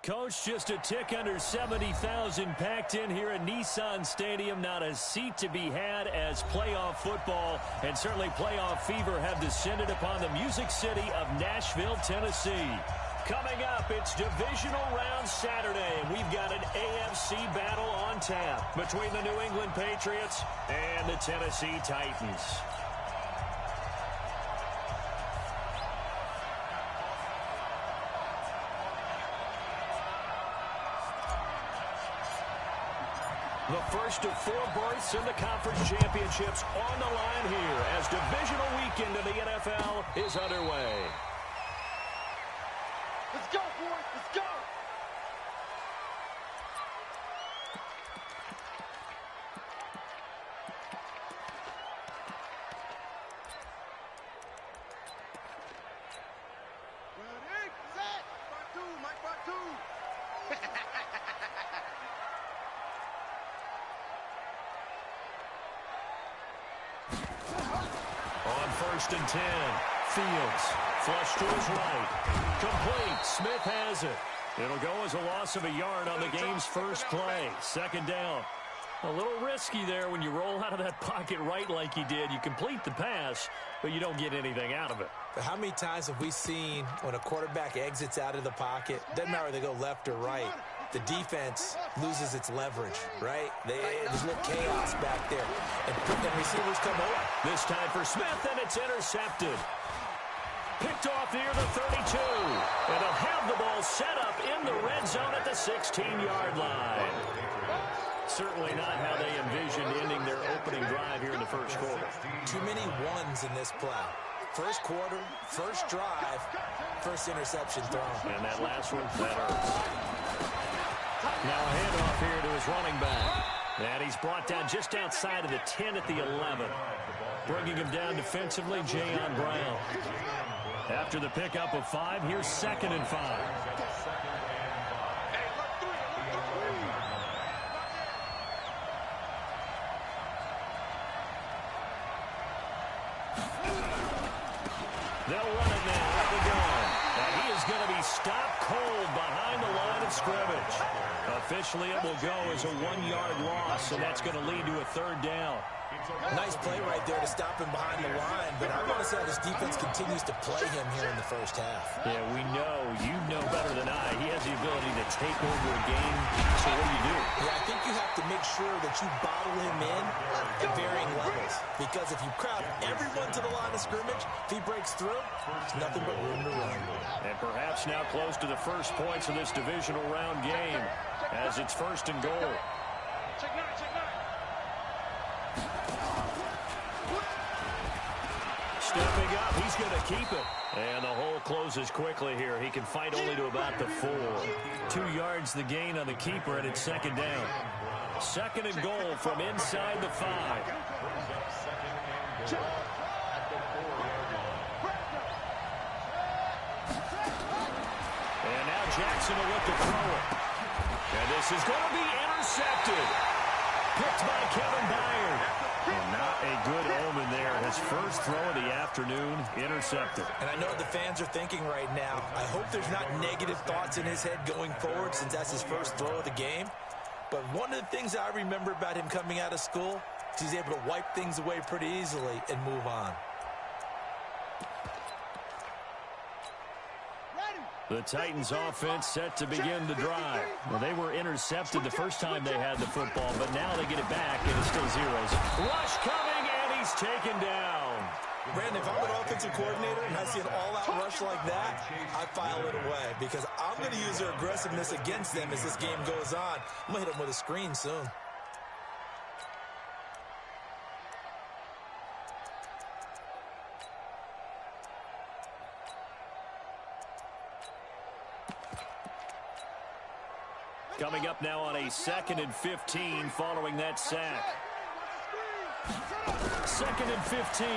Coach, just a tick under 70,000 packed in here at Nissan Stadium. Not a seat to be had as playoff football and certainly playoff fever have descended upon the Music City of Nashville, Tennessee. Coming up, it's Divisional Round Saturday, and we've got an AFC battle on tap between the New England Patriots and the Tennessee Titans. The first of 4 berths in the conference championships on the line here as divisional weekend in the NFL is underway. Let's go, boys. Let's go. Ready, set. Part 2, Mike, part 2. On 1st and 10, Fields, flush to his right, complete, Smith has it. It'll go as a loss of a yard on the game's first play, 2nd down. A little risky there when you roll out of that pocket right like he did. You complete the pass, but you don't get anything out of it. But how many times have we seen when a quarterback exits out of the pocket, doesn't matter whether they go left or right, the defense loses its leverage, right? There's a little chaos back there. And receivers come over. This time for Smith, and it's intercepted. Picked off near the 32. And they'll have the ball set up in the red zone at the 16-yard line. Certainly not how they envisioned ending their opening drive here in the first quarter. Too many ones in this play. First quarter, first drive, first interception thrown. And that last one, that hurts. Now a handoff here to his running back. And he's brought down just outside of the 10 at the 11. Bringing him down defensively, Jayon Brown. After the pickup of 5, here's 2nd and 5. They'll run it now at the gun. And he is going to be stopped cold behind the line of scrimmage. Officially, it will go as a 1-yard loss, and that's going to lead to a 3rd down. Nice play right there to stop him behind the line, but I want to say how this defense continues to play him here in the first half. Yeah, we know. You know better than I. He has the ability to take over a game. So what do? Yeah, I think you have to make sure that you bottle him in at varying levels, because if you crowd everyone to the line of scrimmage, if he breaks through, it's nothing but room to run. And perhaps now close to the first points of this divisional round game as it's 1st and goal. Stepping up, he's going to keep it. And the hole closes quickly here. He can fight only to about the 4. 2 yards the gain on the keeper, and it's 2nd down. 2nd and goal from inside the 5. And now Jackson will look to throw it. And this is going to be intercepted. Picked by Kevin Byard. And not a good omen there. His first throw of the afternoon, intercepted. And I know what the fans are thinking right now. I hope there's not negative thoughts in his head going forward since that's his first throw of the game. But one of the things I remember about him coming out of school is he's able to wipe things away pretty easily and move on. The Titans offense set to begin the drive. Well, they were intercepted the first time they had the football, but now they get it back, and it's still zeros. Rush coming, and he's taken down. Brandon, if I'm an offensive coordinator and I see an all-out rush like that, I file it away because I'm going to use their aggressiveness against them as this game goes on. I'm going to hit them with a screen soon. Coming up now on a 2nd and 15 following that sack. 2nd and 15.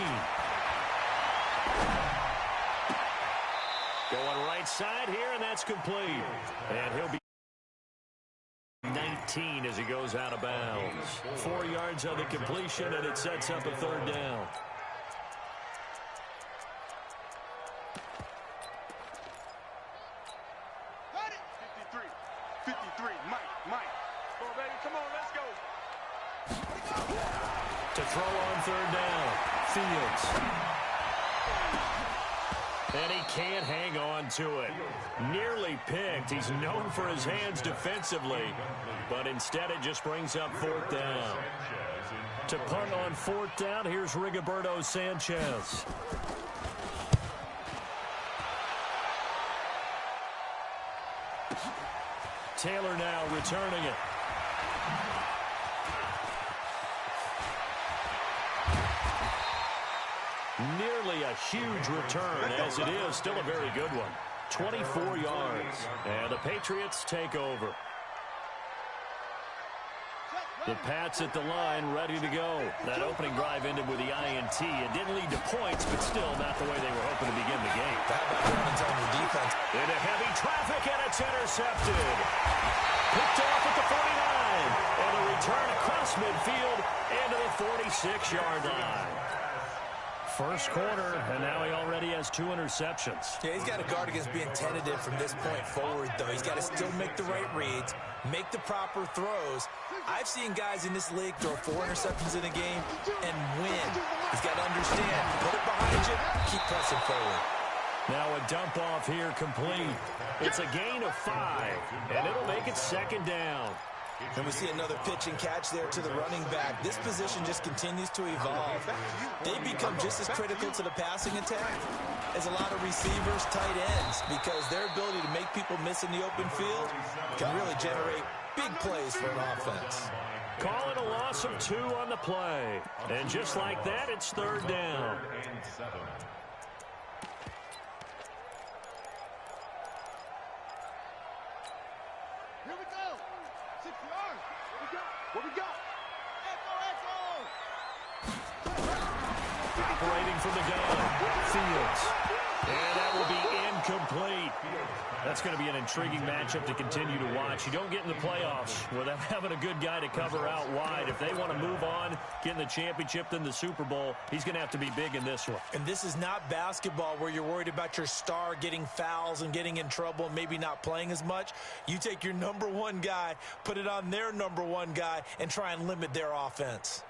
Going right side here, and that's complete. And he'll be 19 as he goes out of bounds. 4 yards on the completion, and it sets up a 3rd down. 3. Mike. Come on, baby. Come on, let's go. To throw on third down, Fields. And he can't hang on to it. Nearly picked. He's known for his hands defensively, but instead it just brings up fourth down. To punt on fourth down, here's Rigoberto Sanchez. Taylor now returning it. Nearly a huge return, as it is still a very good one. 24 yards, and the Patriots take over. The Pats at the line, ready to go. That opening drive ended with the INT. It didn't lead to points, but still not the way they were hoping to begin the game. How about Browns on the defense? Into heavy traffic, and it's intercepted. Picked off at the 49, and a return across midfield into the 46-yard line. First quarter, and now he already has 2 interceptions. Yeah, he's got to guard against being tentative from this point forward, though. He's got to still make the right reads, make the proper throws. I've seen guys in this league throw 4 interceptions in a game and win. He's got to understand, put it behind you, keep pressing forward. Now a dump off here complete. It's a gain of 5, and it'll make it second down. And we see another pitch and catch there to the running back. This position just continues to evolve. They become just as critical to the passing attack as a lot of receivers, tight ends, because their ability to make people miss in the open field can really generate big plays for an offense. Call it a loss of 2 on the play. And just like that, it's third down. Here we go. 6 yards. What we got? Echo. Operating from the gun, Fields. And that will be incomplete. That's going to be an intriguing matchup to continue to watch. You don't get in the playoffs without having a good guy to cover out wide. If they want to move on, get in the championship, then the Super Bowl, he's going to have to be big in this one. And this is not basketball where you're worried about your star getting fouls and getting in trouble and maybe not playing as much. You take your number 1 guy, put it on their number 1 guy, and try and limit their offense.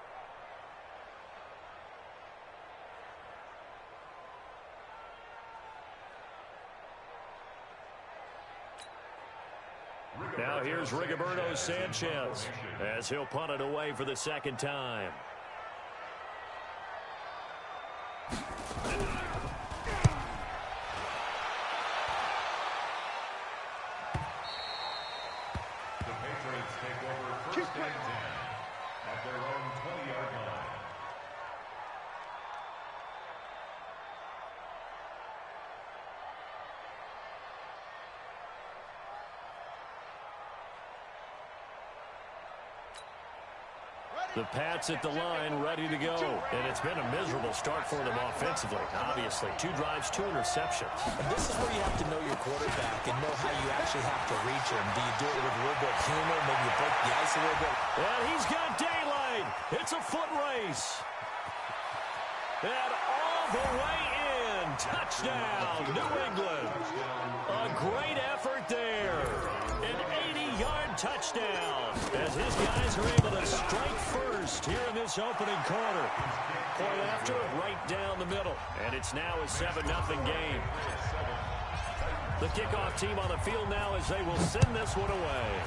Now here's Rigoberto Sanchez as he'll punt it away for the second time. The Patriots take over first and 10 at their own 20-yard line. The Pats at the line, ready to go. And it's been a miserable start for them offensively, obviously. 2 drives, 2 interceptions. And this is where you have to know your quarterback and know how you actually have to reach him. Do you do it with a little bit of humor? Maybe you break the ice a little bit? And he's got daylight. It's a foot race. And all the way in. Touchdown, New England. A great effort there. An 80-yard touchdown as his guys are able to strike first here in this opening quarter. Point after, right down the middle. And it's now a 7-0 game. The kickoff team on the field now as they will send this one away.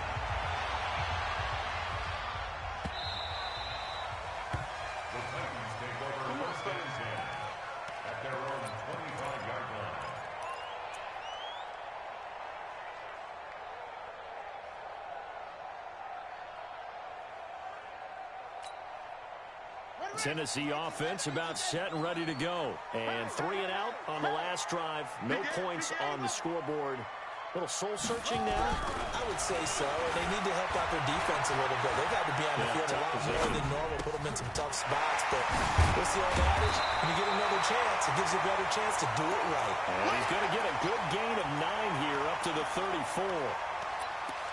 The Titans take over first and 10 at their own 25-yard line. Tennessee offense about set and ready to go. And 3 and out on the last drive. No points on the scoreboard. A little soul-searching now. I would say so. They need to help out their defense a little bit. They've had to be on the field a lot more than normal, put them in some tough spots. But what's the old adage? When you get another chance, it gives you a better chance to do it right. And he's going to get a good gain of 9 here up to the 34.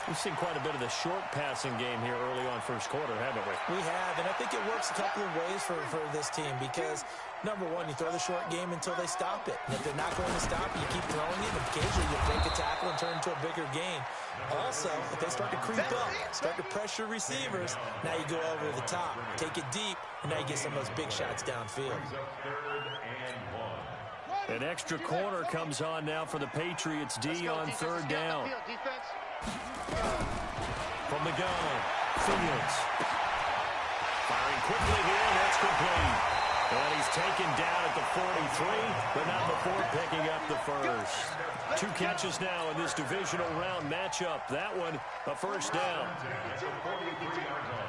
We've seen quite a bit of the short passing game here early on first quarter, haven't we? We have, and I think it works a couple of ways for this team because, number one, you throw the short game until they stop it. And if they're not going to stop it, you keep throwing it, and occasionally you break a tackle and turn it into a bigger gain. Also, if they start to creep up, start to pressure receivers, now you go over the top, take it deep, and now you get some of those big shots downfield. An extra corner comes on now for the Patriots D on third down. From the gun, Fields. Firing quickly here, and that's complete. And he's taken down at the 43, but not before picking up the first. 2 catches now in this divisional round matchup. That one, a first down.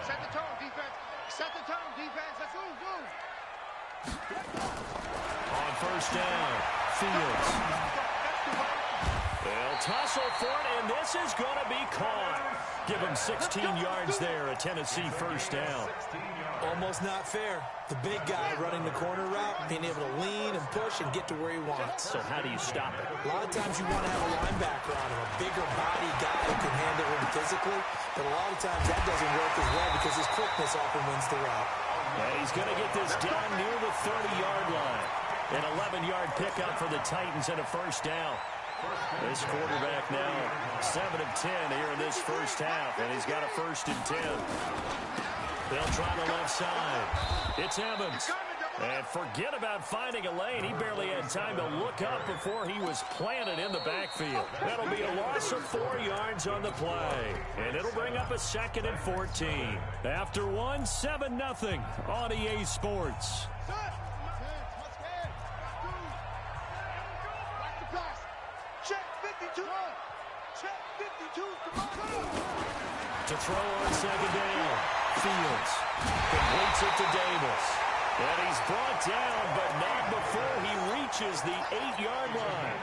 Set the tone, defense. Set the tone, defense. Let's move. On first down, Fields. They'll tussle for it, and this is going to be caught. Give him 16 yards there, a Tennessee first down. Almost not fair. The big guy running the corner route, being able to lean and push and get to where he wants. So how do you stop it? A lot of times you want to have a linebacker on him, a bigger body guy who can handle him physically, but a lot of times that doesn't work as well because his quickness often wins the route. And he's going to get this down near the 30-yard line. An 11-yard pickup for the Titans and a first down. This quarterback now 7 of 10 here in this first half, and he's got a 1st and 10. They'll try the left side. It's Evans. And forget about finding a lane. He barely had time to look up before he was planted in the backfield. That'll be a loss of 4 yards on the play. And it'll bring up a 2nd and 14. After 1, 7-0 on EA Sports. To throw on 2nd down, Fields completes it to Davis. And he's brought down, but not before he reaches the 8-yard line.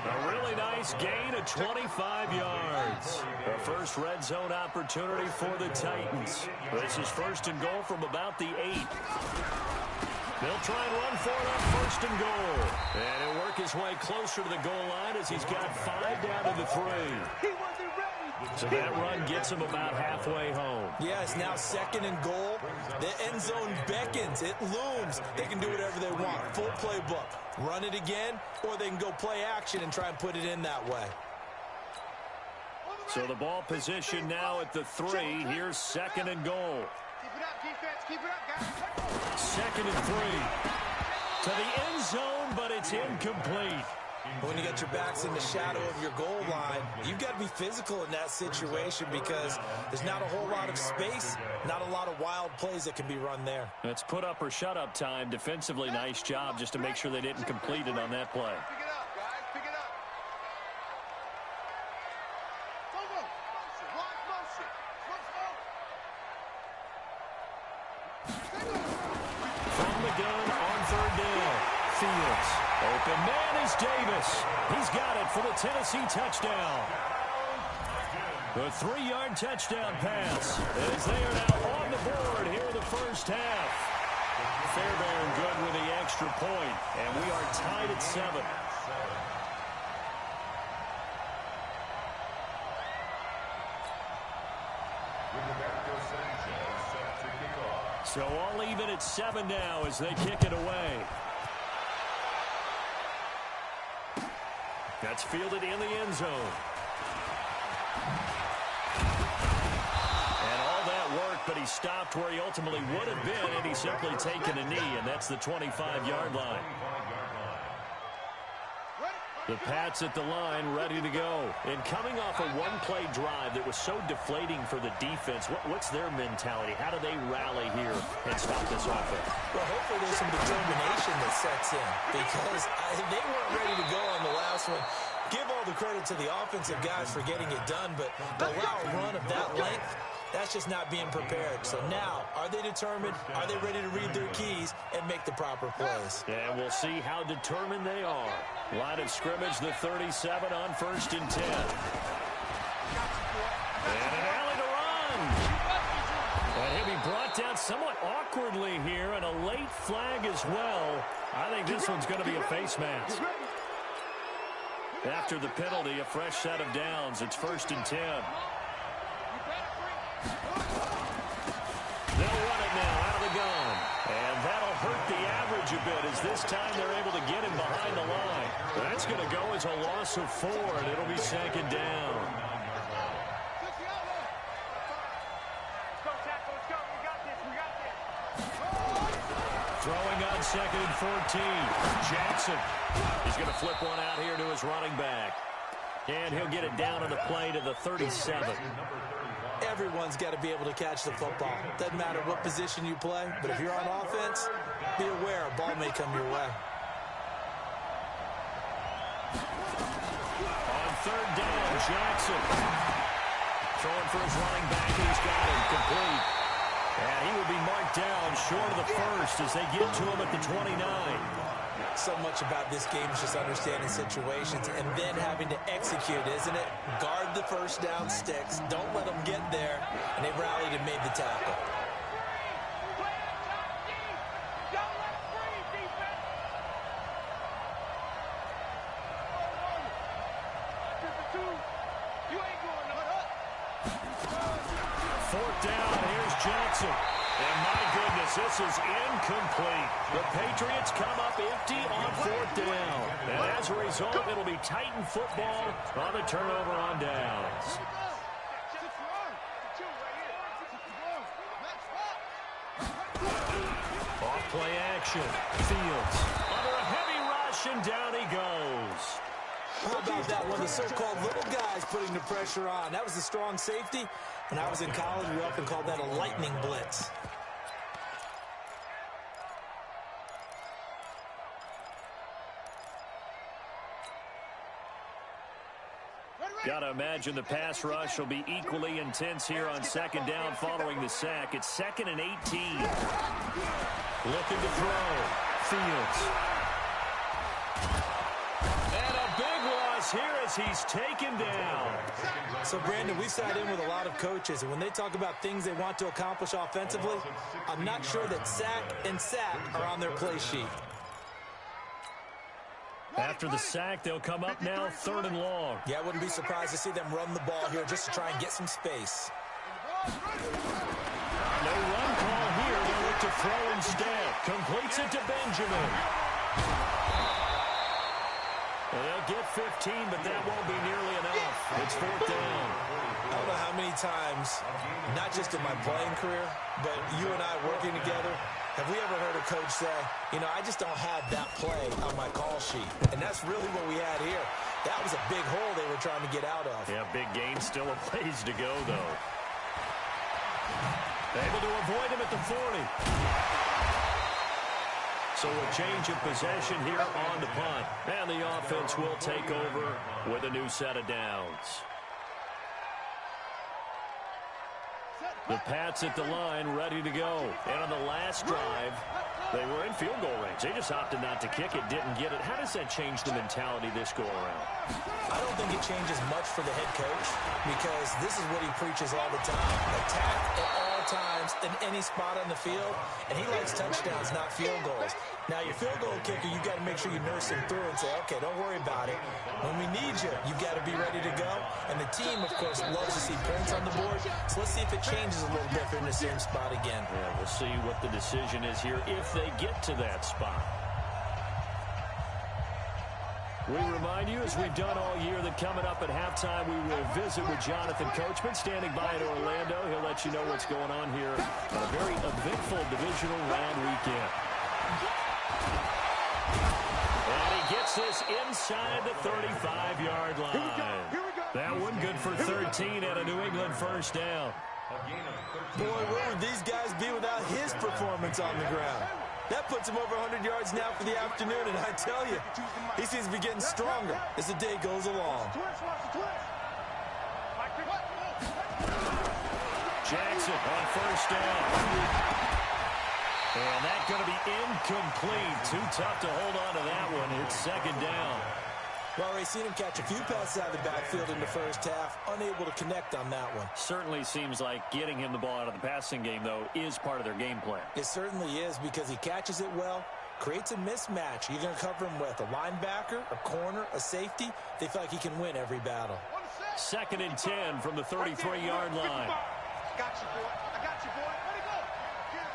A really nice gain of 25 yards. The first red zone opportunity for the Titans. This is 1st and goal from about the 8. They'll try and run for it on 1st and goal. And he'll work his way closer to the goal line as he's got 5 down to the 3. So that run gets him about halfway home. Yeah, it's now 2nd and goal. The end zone beckons. It looms. They can do whatever they want. Full playbook. Run it again, or they can go play action and try and put it in that way. So the ball position now at the 3. Here's 2nd and goal. Keep it up, defense. Keep it up, guys. 2nd and 3. To the end zone, but it's incomplete. When you got your backs in the shadow of your goal line, you've got to be physical in that situation because there's not a whole lot of space, not a lot of wild plays that can be run there. It's put up or shut up time. Defensively, nice job just to make sure they didn't complete it on that play. Pick it up, guys. Pick it up. Go. Motion. From the gun on 3rd down, Fields. Open man is Davis. He's got it for the Tennessee touchdown. The 3-yard touchdown pass as they are now on the board here in the first half. Fairbairn good with the extra point, and we are tied at 7. So all even at 7 now as they kick it away. That's fielded in the end zone. And all that work, but he stopped where he ultimately would have been, and he's simply taken a knee, and that's the 25-yard line. The Pats at the line, ready to go. And coming off a one-play drive that was so deflating for the defense, what's their mentality? How do they rally here and stop this offense? Well, hopefully there's some determination that sets in because they weren't ready to go on the last one. Give all the credit to the offensive guys for getting it done, but to allow a run of that length, that's just not being prepared. So now, are they determined? Are they ready to read their keys and make the proper plays? And we'll see how determined they are. Line of scrimmage, the 37 on 1st and 10. And an alley to run. And he'll be brought down somewhat awkwardly here, and a late flag as well. I think this one's going to be a face mask. After the penalty, a fresh set of downs. It's 1st and 10. They'll run it now out of the gun. And that'll hurt the average a bit as this time they're able to get him behind the line. That's going to go as a loss of 4, and it'll be 2nd down. Throwing on 2nd and 14. Jackson is going to flip one out here to his running back. And he'll get it down on the play to the 37. Everyone's got to be able to catch the football. Doesn't matter what position you play, but if you're on offense, be aware a ball may come your way. On 3rd down, Jackson throwing for his running back, and he's got him complete. And he will be marked down short of the 1st as they get to him at the 29. So much about this game is just understanding situations and then having to execute, isn't it? Guard the 1st down sticks. Don't let them get there. And they rallied and made the tackle. Fourth down, here's Jackson. And my goodness, this is incomplete. The Patriots come up empty on 4th down. And as a result, it'll be Titan football on the turnover on downs. Off play action. Fields under a heavy rush, and down he goes. How about that one? The so-called little guys putting the pressure on. That was a strong safety. When I was in college, we often called that a lightning blitz. Got to imagine the pass rush will be equally intense here on 2nd down following the sack. It's 2nd and 18. Looking to throw. Fields. And a big loss here as he's taken down. So, Brandon, we sat in with a lot of coaches, and when they talk about things they want to accomplish offensively, I'm not sure that sack and sack are on their play sheet. After the sack, they'll come up now 3rd and long. Yeah, I wouldn't be surprised to see them run the ball here just to try and get some space. No run call here. They'll look to throw instead. Completes it to Benjamin. Well, they'll get 15, but that won't be nearly enough. It's 4th down. I don't know how many times, not just in my playing career, but you and I working together, have we ever heard a coach say, you know, I just don't have that play on my call sheet. And that's really what we had here. That was a big hole they were trying to get out of. Yeah, big gain, still a ways to go, though. Able to avoid him at the 40. So a change of possession here on the punt. And the offense will take over with a new set of downs. The Pats at the line, ready to go. And on the last drive, they were in field goal range. They just opted not to kick it, didn't get it. How does that change the mentality this go-around? I don't think it changes much for the head coach because this is what he preaches all the time. Attack at all times in any spot on the field, and he likes touchdowns, not field goals. Now, your field goal kicker, you've got to make sure you nurse him through and say, okay, don't worry about it. When we need you, you've got to be ready to go. And the team, of course, loves to see points on the board. So let's see if it changes a little bit if they're in the same spot again. Yeah, we'll see what the decision is here if they get to that spot. We remind you, as we've done all year, that coming up at halftime, we will visit with Jonathan Coachman, standing by in Orlando. He'll let you know what's going on here on a very eventful divisional round weekend. And he gets this inside the 35-yard line. That one good for 13 and a New England first down. Boy, where would these guys be without his performance on the ground? That puts him over 100 yards now for the afternoon, and I tell you, he seems to be getting stronger as the day goes along. Jackson on first down. And that's going to be incomplete. Too tough to hold on to that one. It's 2nd down. Well, we've seen him catch a few passes out of the backfield in the first half, unable to connect on that one. Certainly seems like getting him the ball out of the passing game, though, is part of their game plan. It certainly is because he catches it well, creates a mismatch. You're going to cover him with a linebacker, a corner, a safety. They feel like he can win every battle. 2nd and 10 from the 33-yard line. Got you, boy. I got you, boy. Let it go. Get.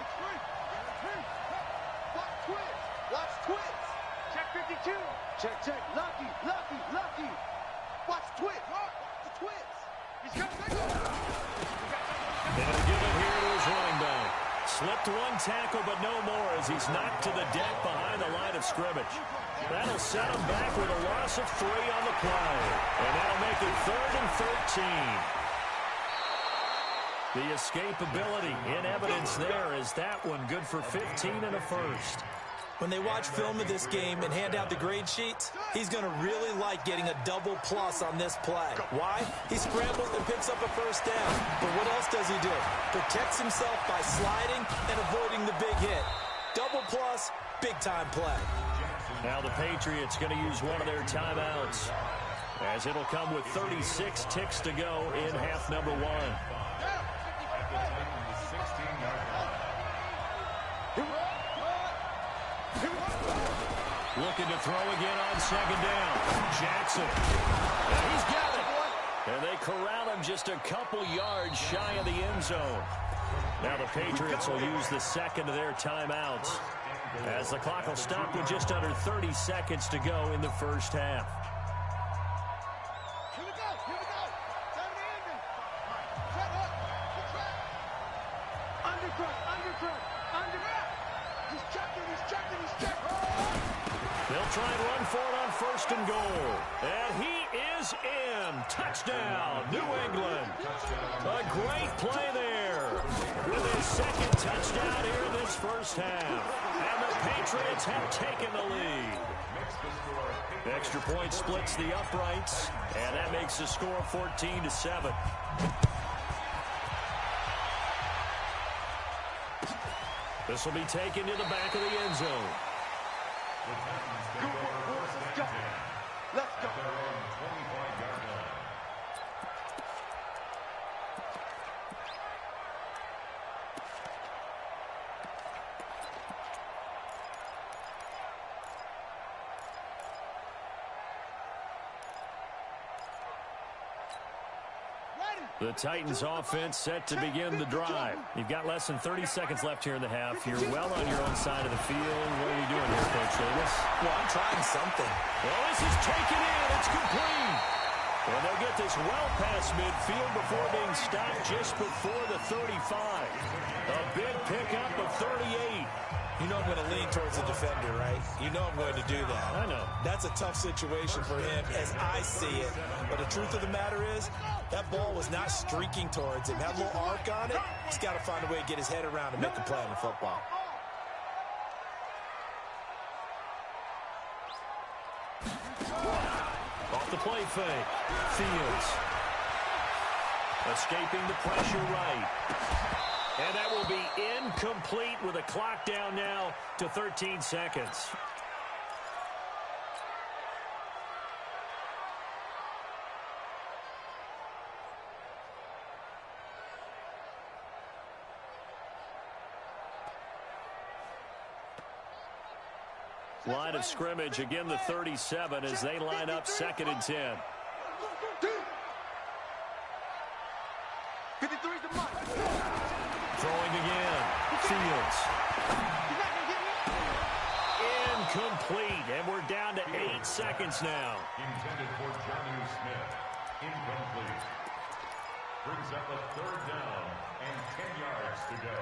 It's free. Watch twins. Watch twins. Check 52. Check. Lucky. Watch twins. The twins. He's got to go. They'll give it here to his running back. Slipped one tackle, but no more as he's knocked to the deck behind the line of scrimmage. That'll set him back with a loss of 3 on the play. And that'll make it 3rd and 13. The escapability in evidence there is that one good for 15 and a first. When they watch film of this game and hand out the grade sheets, he's going to really like getting a double plus on this play. Why? He scrambles and picks up a first down. But what else does he do? Protects himself by sliding and avoiding the big hit. Double plus, big-time play. Now the Patriots going to use one of their timeouts, as it'll come with 36 ticks to go in half number 1. Looking to throw again on 2nd down. Jackson. And he's got it. And they corral him just a couple yards shy of the end zone. Now the Patriots will use the 2nd of their timeouts, as the clock will stop with just under 30 seconds to go in the first half. Here we go. Time to end it. Set up. Good track. Undercut. He's checking. They'll try and run for it on 1st and goal. And he is in. Touchdown, New England. A great play there with his 2nd touchdown here in this first half. And the Patriots have taken the lead. Extra point splits the uprights, and that makes the score 14-7. This will be taken to the back of the end zone. Let's go. The Titans offense set to begin the drive. You've got less than 30 seconds left here in the half. You're well on your own side of the field. What are you doing here, Coach Davis? Well, I'm trying something. Well, this is taken in. It's complete. And they'll get this well past midfield before being stopped just before the 35. A big pickup of 38. You know I'm going to lean towards the defender, right? You know I'm going to do that. I know. That's a tough situation for him as I see it. But the truth of the matter is, that ball was not streaking towards him. Had a little arc on it. He's got to find a way to get his head around and make a play on the football. Off the play fake. Fields. Escaping the pressure right. And that will be incomplete with a clock down now to 13 seconds. Line of scrimmage, again the 37 as they line up 2nd and 10. 53's the mark. Throwing again. Fields. Incomplete, and we're down to 8 seconds now. Intended for Johnny Smith. Incomplete. Brings up a 3rd down and 10 yards to go.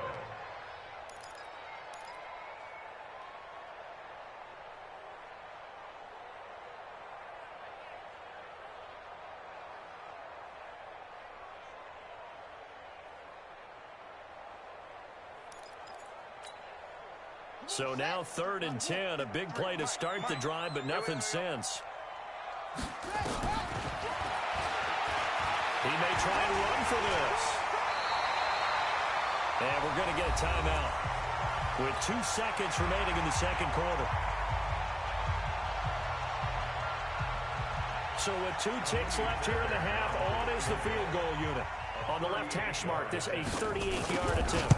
So now 3rd and 10, a big play to start the drive, but nothing since. He may try and run for this. And we're going to get a timeout with 2 seconds remaining in the 2nd quarter. So with 2 ticks left here in the half, on is the field goal unit. On the left hash mark, this a 38-yard attempt.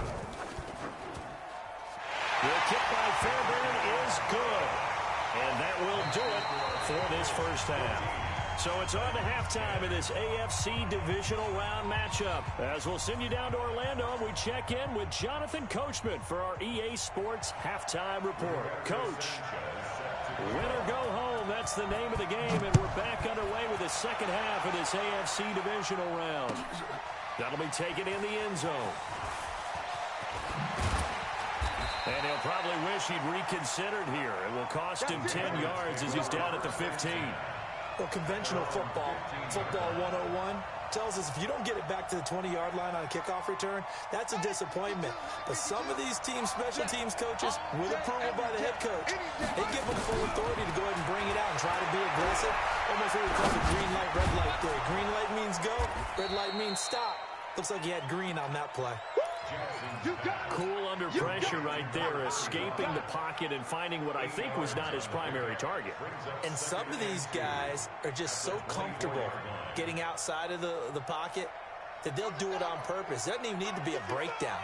The kick by Fairbairn is good. And that will do it for this first half. So it's on to halftime in this AFC Divisional Round matchup. As we'll send you down to Orlando, and we check in with Jonathan Coachman for our EA Sports Halftime Report. Coach, win or go home, that's the name of the game, and we're back underway with the second half of this AFC Divisional Round. That'll be taken in the end zone. And he'll probably wish he'd reconsidered here. It will cost him 10 yards as he's down at the 15. Well, conventional football 101, tells us if you don't get it back to the 20-yard line on a kickoff return, that's a disappointment. But some of these teams, special teams coaches, with approval by the head coach, they give them full authority to go ahead and bring it out and try to be aggressive. Almost what we call the green light, red light theory. Green light means go, red light means stop. Looks like he had green on that play. Cool under pressure right there, escaping the pocket and finding what I think was not his primary target. And some of these guys are just so comfortable getting outside of the pocket that they'll do it on purpose. It doesn't even need to be a breakdown.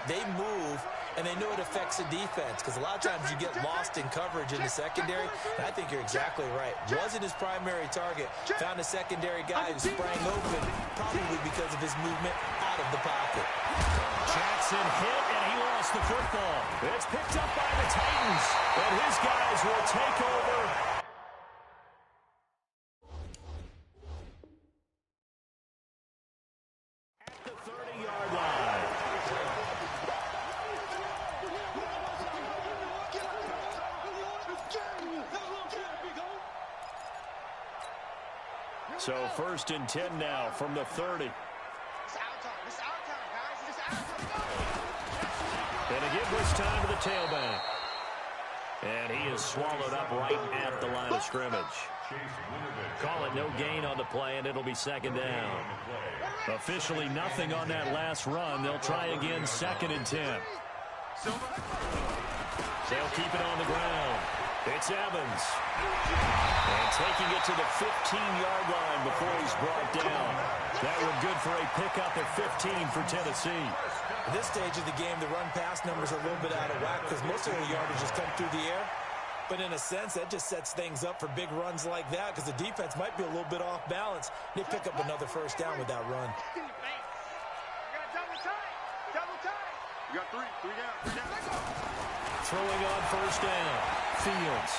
They move, and they know it affects the defense, because a lot of times you get lost in coverage in the secondary, and I think you're exactly right. Wasn't his primary target. Found a secondary guy who sprang open, probably because of his movement out of the pocket. Jackson hit, and he lost the football. It's picked up by the Titans, and his guys will take over. At the 30-yard line. So 1st and 10 now from the 30. And a giveless time to the tailback. And he is swallowed up right at the line of scrimmage. Call it no gain on the play, and it'll be second down. Officially nothing on that last run. They'll try again, 2nd and 10. They'll keep it on the ground. It's Evans. And taking it to the 15-yard line before he's brought down. That would good for a pickup at 15 for Tennessee. At this stage of the game, the run-pass numbers are a little bit out of whack because most of the yardage has come through the air. But in a sense, that just sets things up for big runs like that because the defense might be a little bit off balance. They pick up another first down with that run. You got three down. Throwing on first down. Fields.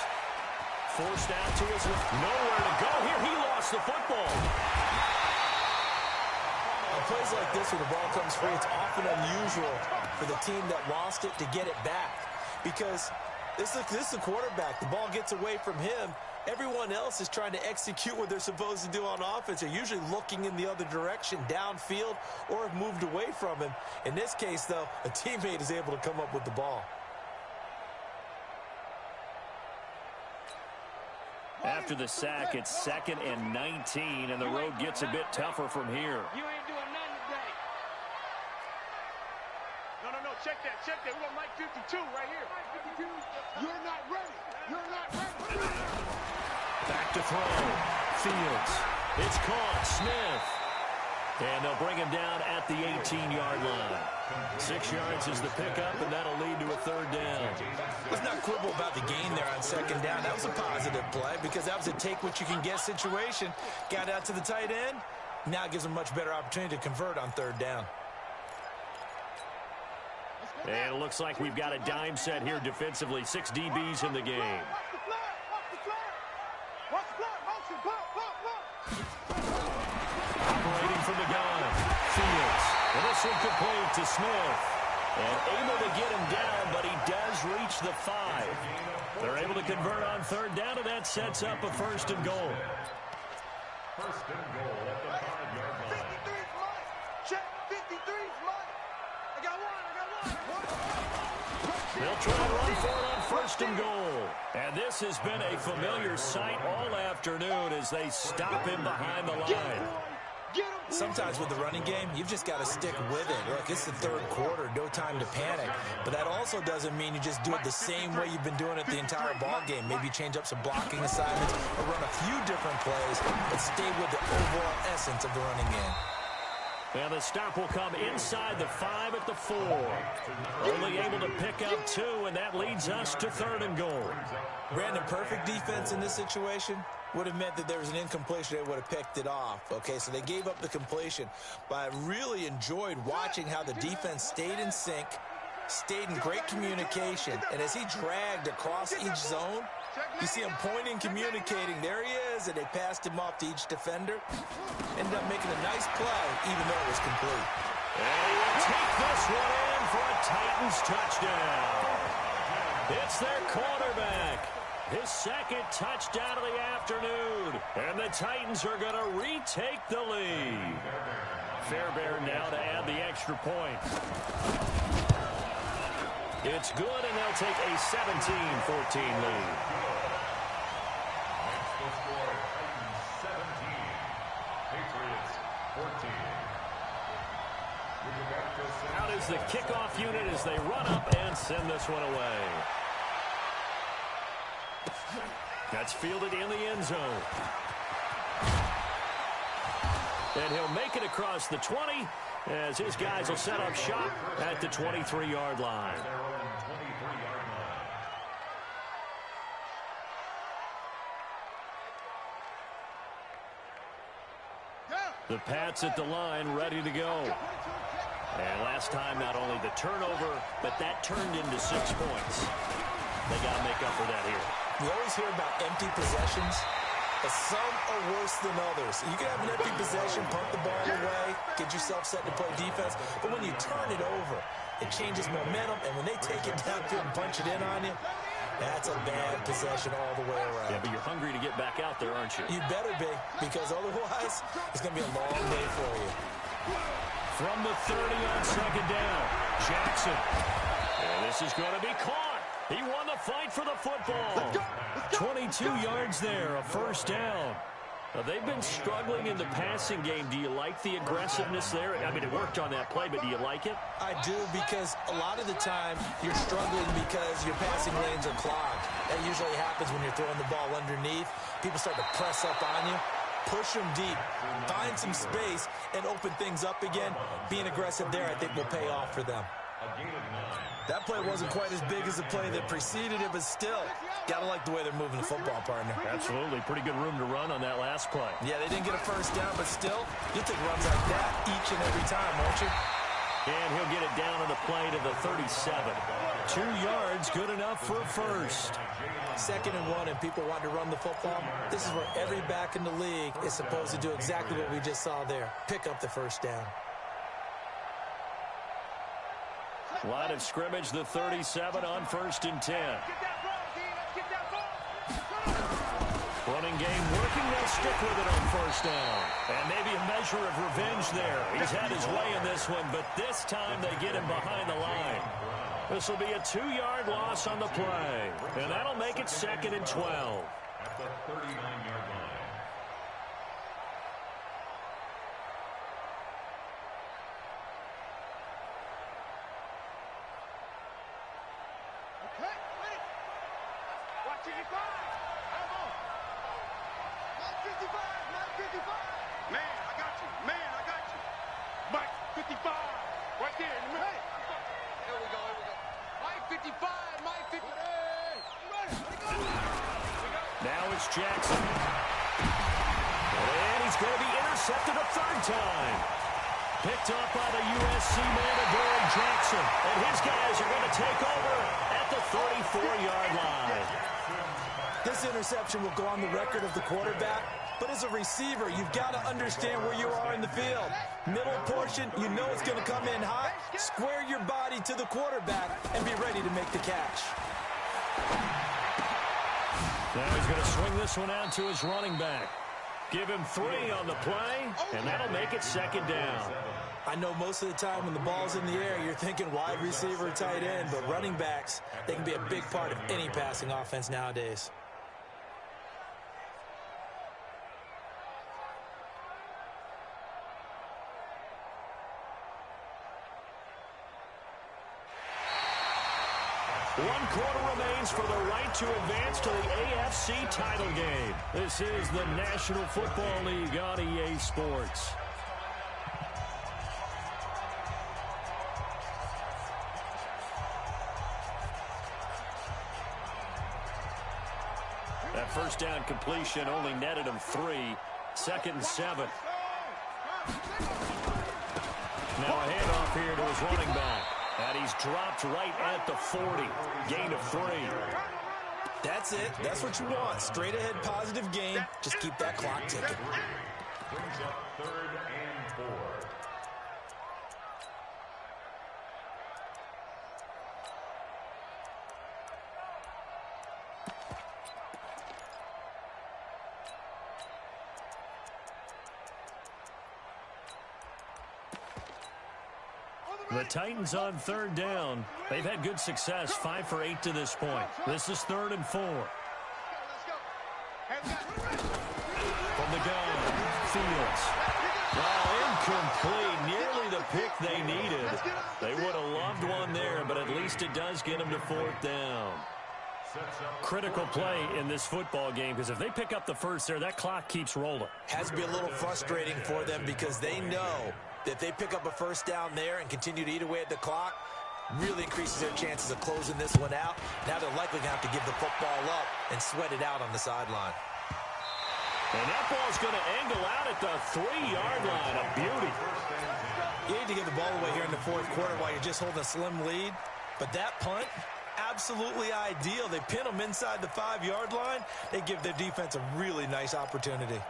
Forced out to his left. Nowhere to go here. He lost the football. On plays like this where the ball comes free, it's often unusual for the team that lost it to get it back. Because this is the quarterback. The ball gets away from him. Everyone else is trying to execute what they're supposed to do on offense. They're usually looking in the other direction, downfield, or have moved away from him. In this case, though, a teammate is able to come up with the ball. After the sack, it's 2nd and 19, and the road gets a bit tougher from here. You ain't doing nothing today. No, check that. We got Mike 52 right here. Mike 52, you're not ready. Back to throw. Fields. It's caught. Smith. And they'll bring him down at the 18-yard line. 6 yards is the pickup, and that'll lead to a 3rd down. Let's not quibble about the gain there on 2nd down. That was a positive play because that was a take-what-you-can-get situation. Got out to the tight end. Now it gives them a much better opportunity to convert on 3rd down. And it looks like we've got a dime set here defensively. 6 DBs in the game. Operating from the gun. Fields. And this one complete to Smith. And able to get him down, but he does reach the 5. They're able to convert on 3rd down, and that sets up a 1st and goal. 1st and goal at the 5-yard line. 53's mine. Check. 53's mine. I got one. They'll try and run for it on 1st and goal. And this has been a familiar sight all afternoon as they stop him behind the line. Sometimes with the running game, you've just got to stick with it. Look, it's the 3rd quarter, no time to panic. But that also doesn't mean you just do it the same way you've been doing it the entire ball game. Maybe change up some blocking assignments or run a few different plays, but stay with the overall essence of the running game. And the stop will come inside the 5 at the 4. Only able to pick up 2, and that leads us to 3rd and goal. Brandon, perfect defense in this situation would have meant that there was an incompletion. They would have picked it off. Okay, so they gave up the completion. But I really enjoyed watching how the defense stayed in sync, stayed in great communication. And as he dragged across each zone, you see him pointing, communicating. There he is, and they passed him off to each defender. Ended up making a nice play, even though it was complete. And he will take this one in for a Titans touchdown. It's their quarterback. His 2nd touchdown of the afternoon. And the Titans are going to retake the lead. Fairbairn now to add the extra point. It's good, and they'll take a 17-14 lead. Next the score, Titans 17, Patriots 14. Out is the kickoff unit as they run up and send this one away. That's fielded in the end zone. And he'll make it across the 20 as his guys will set up shop at the 23-yard line. The Pats at the line, ready to go. And last time, not only the turnover, but that turned into 6 points. They got to make up for that here. You always hear about empty possessions, but some are worse than others. You can have an empty possession, punt the ball away, get yourself set to play defense, but when you turn it over, it changes momentum, and when they take it downfield and punch it in on you, that's a bad possession all the way around. Yeah, but you're hungry to get back out there, aren't you? You better be, because otherwise, it's going to be a long day for you. From the 30 on 2nd down, Jackson. And this is going to be caught. He won the fight for the football. 22 yards there, a 1st down. They've been struggling in the passing game. Do you like the aggressiveness there? I mean, it worked on that play, but do you like it? I do, because a lot of the time you're struggling because your passing lanes are clogged. That usually happens when you're throwing the ball underneath. People start to press up on you. Push them deep, find some space, and open things up again. Being aggressive there, I think, will pay off for them. That play wasn't quite as big as the play that preceded it, but still, gotta like the way they're moving the football, partner. Absolutely. Pretty good room to run on that last play. Yeah, they didn't get a 1st down, but still, you'll take runs like that each and every time, won't you? And he'll get it down on the play to the 37. 2 yards, good enough for a 1st. 2nd and 1, and people want to run the football. This is where every back in the league is supposed to do exactly what we just saw there. Pick up the 1st down. Line of scrimmage, the 37 on 1st and 10. Running game working. They'll stick with it on 1st down. And maybe a measure of revenge there. He's had his way in this one, but this time they get him behind the line. This will be a 2-yard loss on the play. And that'll make it 2nd and 12. At the 39-yard line. Man, I got you. Man, I got you. Mike 55. Right there in the middle. Here we go. Mike 55. Mike 50. Now it's Jackson. And he's going to be intercepted a 3rd time. Picked up by the USC man, Adoree Jackson. And his guys are going to take over at the 34-yard line. This interception will go on the record of the quarterback, but as a receiver, you've got to understand where you are in the field. Middle portion, you know it's going to come in hot. Square your body to the quarterback and be ready to make the catch. Now he's going to swing this one out to his running back. Give him 3 on the play, and that'll make it 2nd down. I know most of the time when the ball's in the air, you're thinking wide receiver, tight end, but running backs, they can be a big part of any passing offense nowadays. One quarter remains for the right to advance to the AFC title game. This is the National Football League on EA Sports. first down completion only netted him 3. 2nd and 7. Now a handoff here to his running back. And he's dropped right at the 40. Gain of 3. That's it. That's what you want. Straight ahead positive gain. Just keep that clock ticking. Brings up 3rd and 4. The Titans on 3rd down. They've had good success, 5 for 8 to this point. This is 3rd and 4. From the gun, Fields. Well, incomplete. Nearly the pick they needed. They would have loved one there, but at least it does get them to 4th down. Critical play in this football game, because if they pick up the first there, that clock keeps rolling. Has to be a little frustrating for them because they know that if they pick up a first down there and continue to eat away at the clock, really increases their chances of closing this one out. Now they're likely going to have to give the football up and sweat it out on the sideline. And that ball's going to angle out at the 3-yard line. A beauty. You need to give the ball away here in the 4th quarter while you're just holding a slim lead. But that punt, absolutely ideal. They pin them inside the 5-yard line. They give their defense a really nice opportunity.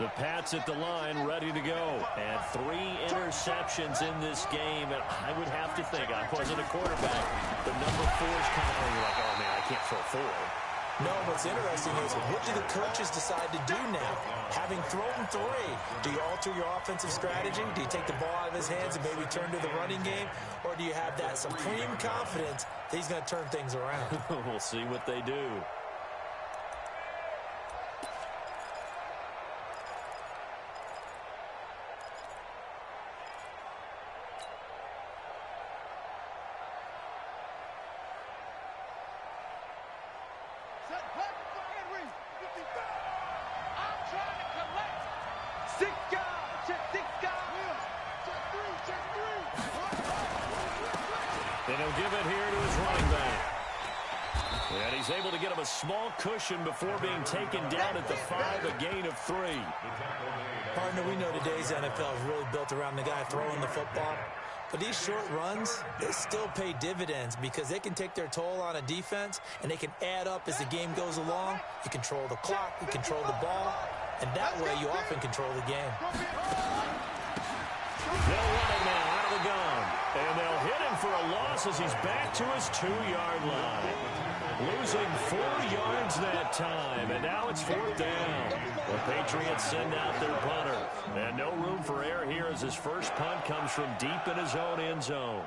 The Pats at the line, ready to go. And 3 interceptions in this game. And I would have to think, I wasn't a quarterback, the number 4 is kind of, you're like, oh, man, I can't throw 4. No, what's interesting is, what do the coaches decide to do now? Having thrown 3, do you alter your offensive strategy? Do you take the ball out of his hands and maybe turn to the running game? Or do you have that supreme confidence that he's going to turn things around? We'll see what they do. And he'll give it here to his running back. And he's able to get him a small cushion before being taken down at the 5, a gain of 3. Partner, we know today's NFL is really built around the guy throwing the football. But these short runs, they still pay dividends because they can take their toll on a defense and they can add up as the game goes along. You control the clock, you control the ball, and that way you often control the game. They'll run it now out of the gun. And they'll hit him for a loss as he's back to his 2-yard line. Losing 4 yards that time, and now it's 4th down. The Patriots send out their punter. And no room for error here as his first punt comes from deep in his own end zone.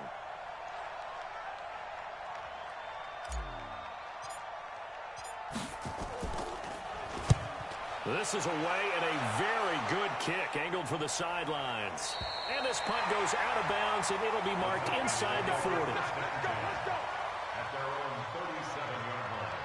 This is away and a very good kick angled for the sidelines. And this punt goes out of bounds, and it'll be marked inside the 40. At their own 37-yard line.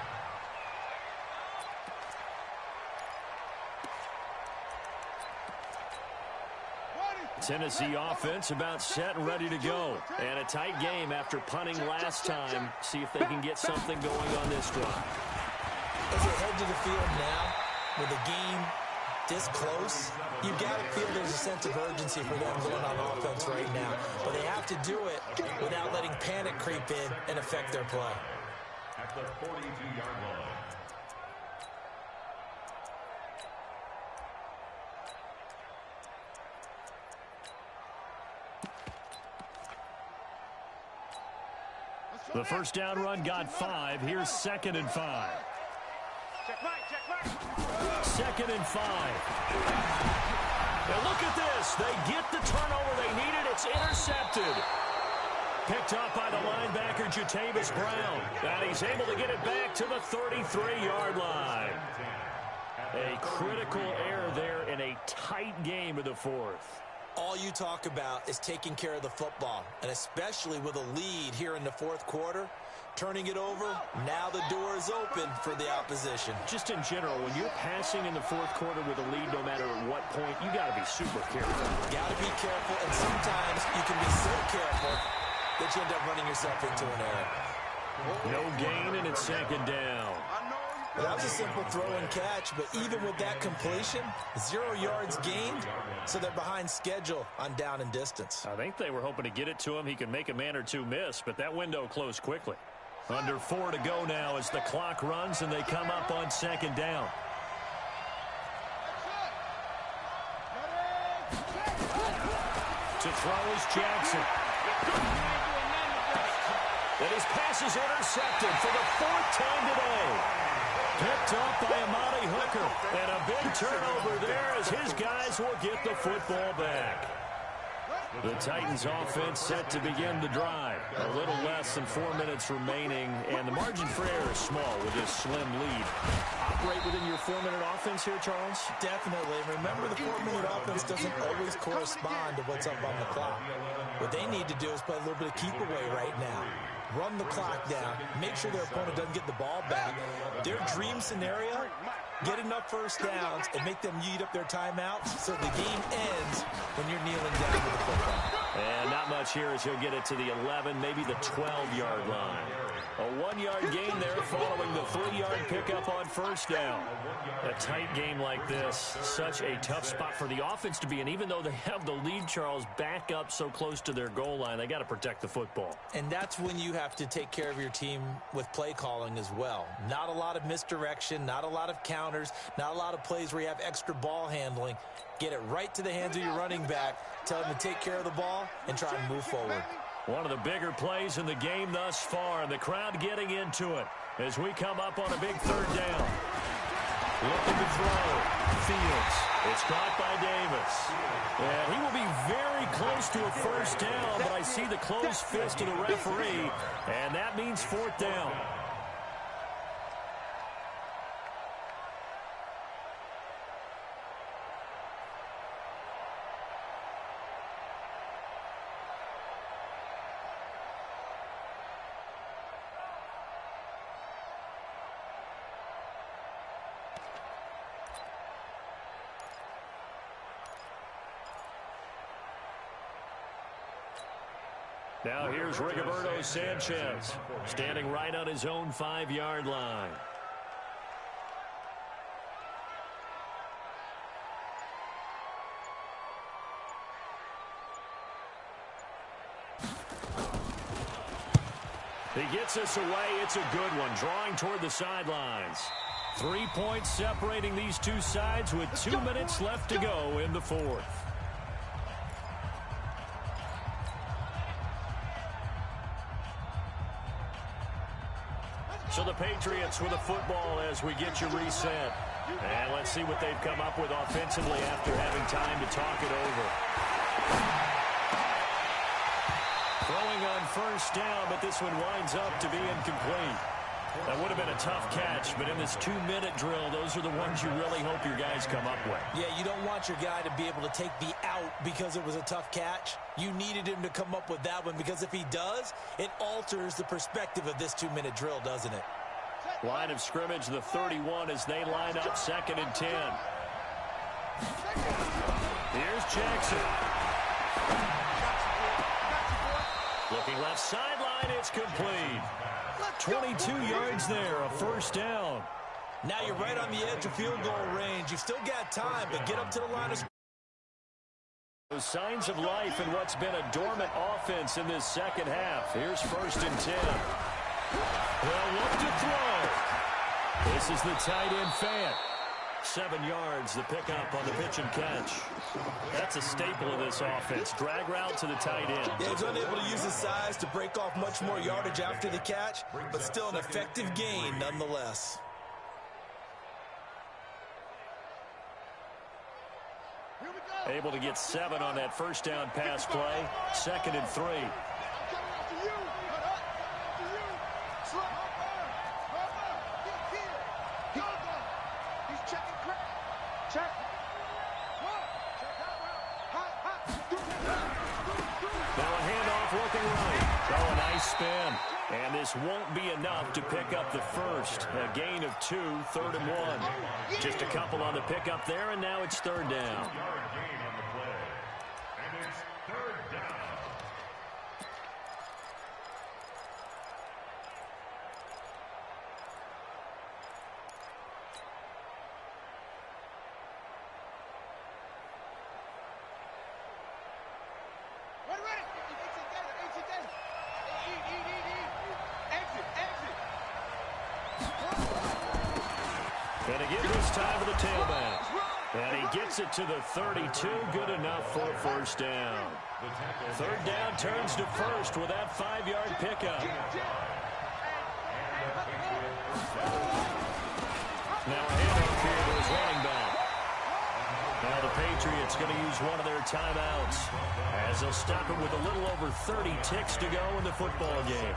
Tennessee offense about set and ready to go. And a tight game after punting last time. See if they can get something going on this drive. As they head to the field now, with a game this close, you've got to feel there's a sense of urgency for them going on offense right now. But they have to do it without letting panic creep in and affect their play. At the 42-yard line. The first down run got 5. Here's 2nd and 5. Check right, check right. 2nd and 5. Now look at this. They get the turnover they needed. It's intercepted. Picked up by the linebacker, Jatavis Brown. And he's able to get it back to the 33-yard line. A critical error there in a tight game of the 4th. All you talk about is taking care of the football, and especially with a lead here in the 4th quarter, Turning it over, now the door is open for the opposition. Just in general, when you're passing in the fourth quarter with a lead, no matter at what point, you got to be super careful. Got to be careful, and sometimes you can be so careful that you end up running yourself into an error. No gain, and it's second down. Well, that was a simple throw and catch, but even with that completion, 0 yards gained, so they're behind schedule on down and distance. I think they were hoping to get it to him. He could make a man or two miss, but that window closed quickly. Under 4 to go now as the clock runs and they come up on second down. To throw is Jackson. And his pass is intercepted for the 4th time today. Picked up by Amani Hooker. And a big turnover there as his guys will get the football back. The Titans offense set to begin the drive. A little less than 4 minutes remaining, and the margin for error is small with this slim lead. Operate within your 4-minute offense here, Charles? Definitely. Remember, the 4-minute offense doesn't always correspond to what's up on the clock. What they need to do is play a little bit of keep away right now. Run the clock down. Make sure their opponent doesn't get the ball back. Their dream scenario, get enough first downs and make them eat up their timeouts so the game ends when you're kneeling down with the football. And not much here as he'll get it to the 11, maybe the 12-yard line. A 1-yard gain there following the 3-yard pickup on first down. A tight game like this, such a tough spot for the offense to be in. Even though they have the lead, Charles, back up so close to their goal line, they got to protect the football. And that's when you have to take care of your team with play calling as well. Not a lot of misdirection, not a lot of counters, not a lot of plays where you have extra ball handling. Get it right to the hands of your running back, tell him to take care of the ball, and try and move forward. One of the bigger plays in the game thus far, and the crowd getting into it as we come up on a big 3rd down. Looking to throw. Fields. It's caught by Davis. And he will be very close to a first down, but I see the closed fist of the referee, and that means 4th down. Now here's Rigoberto Sanchez, standing right on his own 5-yard line. He gets us away. It's a good one, drawing toward the sidelines. 3 points separating these two sides with 2 minutes left to go in the 4th. So the Patriots with a football as we get you reset. And let's see what they've come up with offensively after having time to talk it over. Throwing on first down, but this one winds up to be incomplete. That would have been a tough catch, but in this 2-minute drill, those are the ones you really hope your guys come up with. Yeah, you don't want your guy to be able to take the out because it was a tough catch. You needed him to come up with that one, because if he does, it alters the perspective of this 2-minute drill, doesn't it? Line of scrimmage, the 31, as they line up 2nd and 10. Here's Jackson. Looking left sideline, it's complete. 22 yards there, a first down. Now you're right on the edge of field goal range. You've still got time, but get up to the line of... Those signs of life in what's been a dormant offense in this second half. Here's 1st and 10. They'll look to throw. This is the tight end Fant. 7 yards, the pickup on the pitch and catch. That's a staple of this offense. Drag route to the tight end. Yeah, he's unable to use his size to break off much more yardage after the catch, but still an effective gain nonetheless. Able to get 7 on that first down pass play. 2nd and 3. Now a handoff looking right. Oh, a nice Nice spin. And this won't be enough to pick up the first. A gain of 2, 3rd and 1. Just a couple on the pickup there, and now it's 3rd down. Yard gain on the play. And it's 3rd down. And again this time to the tailback. And he gets it to the 32. Good enough for a first down. 3rd down turns to first with that 5-yard pickup. Now a handoff here to his running back. Now the Patriots going to use one of their timeouts as they'll stop it with a little over 30 ticks to go in the football game.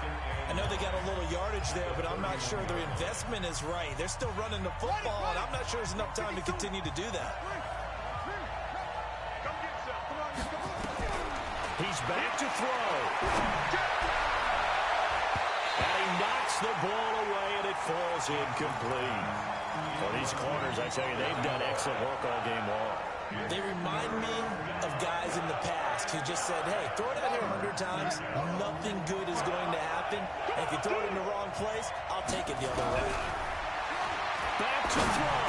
I know they got a little yardage there, but I'm not sure their investment is right. They're still running the football, and I'm not sure there's enough time to continue to do that. He's back to throw. And he knocks the ball away, and it falls incomplete. For these corners, I tell you, they've done excellent work all game long. They remind me of guys in the past who just said, hey, throw it out here 100 times, nothing good is going to happen. And if you throw it in the wrong place, I'll take it the other way. Back to throw.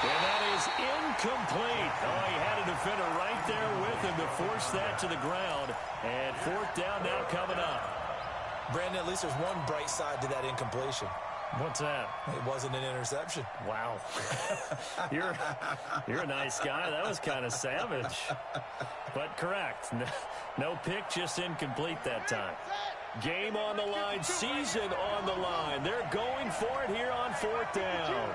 And that is incomplete. Oh, he had a defender right there with him to force that to the ground. And 4th down now coming up. Brandon, at least there's one bright side to that incompletion. What's that? It wasn't an interception. Wow. You're a nice guy. That was kind of savage. But correct. No pick, just incomplete that time. Game on the line, season on the line. They're going for it here on 4th down.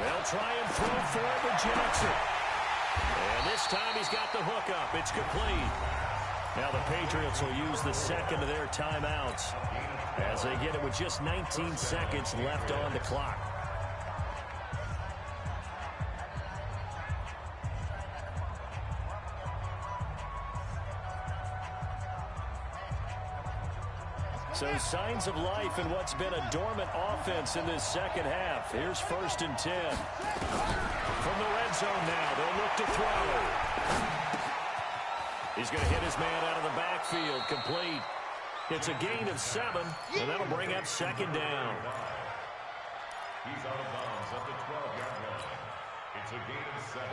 They'll try and throw for it with Jackson. And this time he's got the hook up. It's complete. Now the Patriots will use the second of their timeouts as they get it with just 19 seconds left on the clock. So signs of life in what's been a dormant offense in this second half. Here's 1st and 10. From the red zone now, they'll look to throw. He's going to hit his man out of the backfield. Complete. It's a gain of 7, and that'll bring up 2nd down. He's out of bounds at the 12-yard line. It's a gain of 7.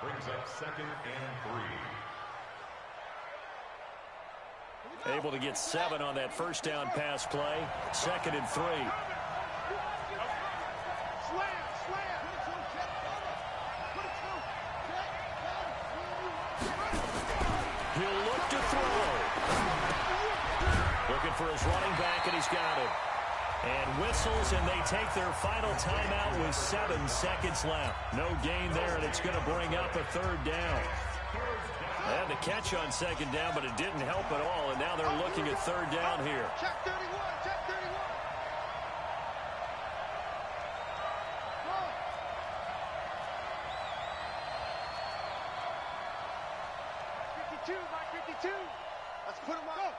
Brings up 2nd and 3. Able to get 7 on that first down pass play. 2nd and 3. He'll look to throw. Looking for his running back, and he's got it. And whistles, and they take their final timeout with 7 seconds left. No gain there, and it's going to bring up a 3rd down. They had the catch on 2nd down, but it didn't help at all, and now they're looking at 3rd down here. Check 31, check 31. 52, by 52. Let's put him on.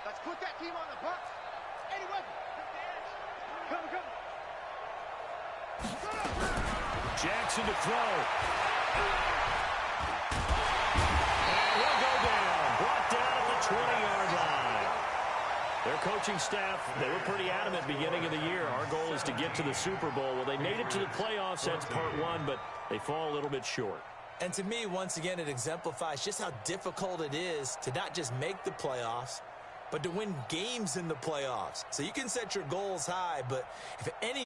Let's put that team on the box. Anyway. Come. Jackson to throw. And he'll go down. Brought down at the 20-yard line. Their coaching staff, they were pretty adamant beginning of the year. Our goal is to get to the Super Bowl. Well, they made it to the playoffs. That's part 1, but they fall a little bit short. And to me, once again, it exemplifies just how difficult it is to not just make the playoffs, but to win games in the playoffs. So you can set your goals high, but if any